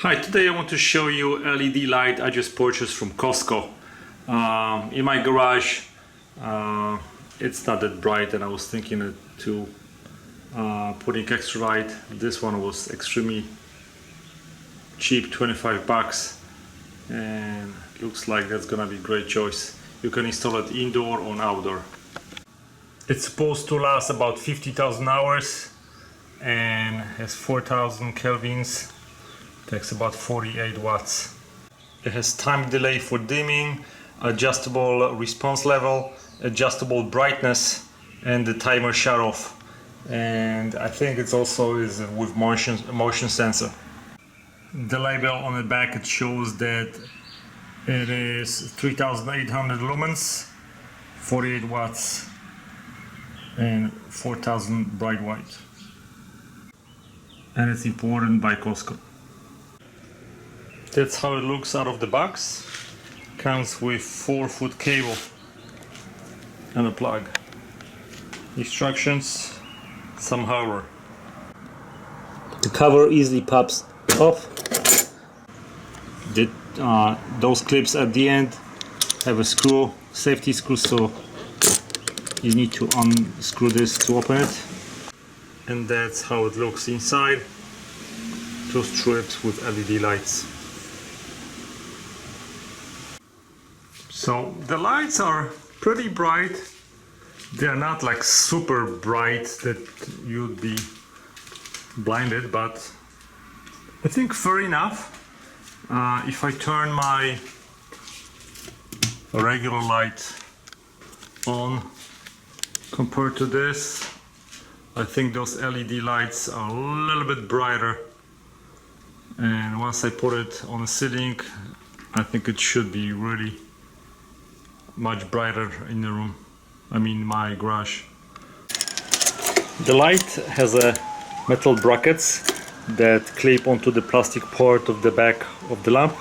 Hi, today I want to show you LED light I just purchased from Costco. In my garage, it's not that bright, and I was thinking to putting extra light. This one was extremely cheap, 25 bucks, and looks like that's gonna be a great choice. You can install it indoor or outdoor. It's supposed to last about 50,000 hours and has 4,000 kelvins. Takes about 48 watts. It has time delay for dimming, adjustable response level, adjustable brightness, and the timer shut off. And I think it's also is with motion sensor. The label on the back, it shows that it is 3,800 lumens, 48 watts, and 4,000 bright white. And it's imported by Costco. That's how it looks out of the box. Comes with 4-foot cable and a plug. Instructions, some hardware. The cover easily pops off. Those clips at the end have a screw, safety screw, so you need to unscrew this to open it. And that's how it looks inside. Two strips with LED lights. So the lights are pretty bright. They are not like super bright that you'd be blinded, but I think fair enough. If I turn my regular light on compared to this, I think those LED lights are a little bit brighter. And once I put it on the ceiling, I think it should be really much brighter in the room. I mean my garage. The light has a metal brackets that clip onto the plastic part of the back of the lamp,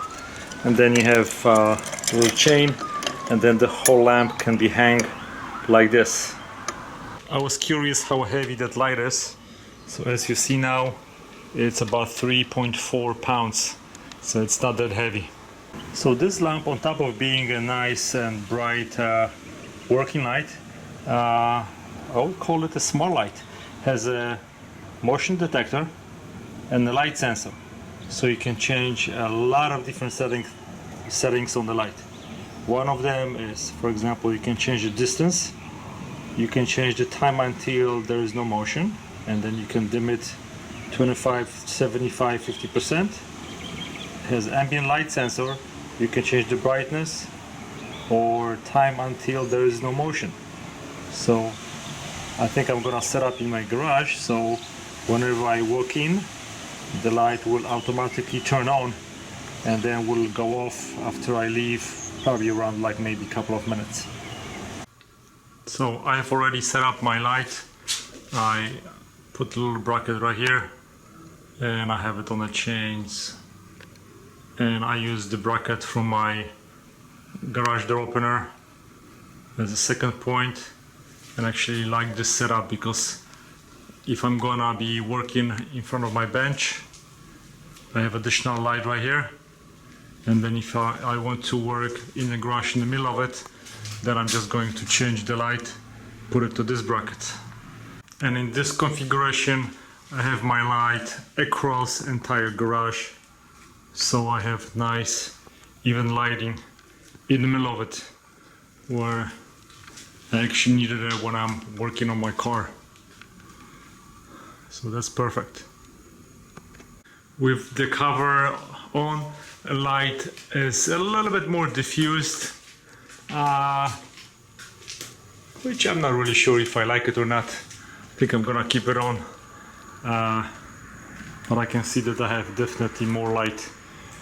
and then you have a little chain, and then the whole lamp can be hung like this. I was curious how heavy that light is. So as you see now, it's about 3.4 pounds, so it's not that heavy. So this lamp, on top of being a nice and bright working light, I would call it a smart light, has a motion detector and a light sensor, so you can change a lot of different settings on the light. One of them is, for example, you can change the distance, you can change the time until there is no motion, and then you can dim it 25, 75, 50%. Has ambient light sensor. You can change the brightness or time until there is no motion. So I think I'm gonna set up in my garage, so whenever I walk in, the light will automatically turn on and then will go off after I leave, probably around like maybe a couple of minutes. So I have already set up my light. I put a little bracket right here and I have it on the chains, and I use the bracket from my garage door opener as a second point. And actually like this setup because if I'm gonna be working in front of my bench, I have additional light right here, and then if I want to work in the garage in the middle of it, then I'm just going to change the light, put it to this bracket. And in this configuration I have my light across entire garage, so I have nice even lighting in the middle of it, where I actually needed it when I'm working on my car. So that's perfect. With the cover on, the light is a little bit more diffused, which I'm not really sure if I like it or not. I think I'm gonna keep it on, but I can see that I have definitely more light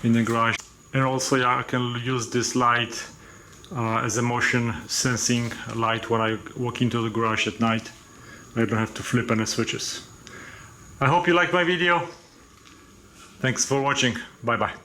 in the garage. And also, yeah, I can use this light as a motion sensing light when I walk into the garage at night. I don't have to flip any switches. I hope you liked my video. Thanks for watching. Bye bye.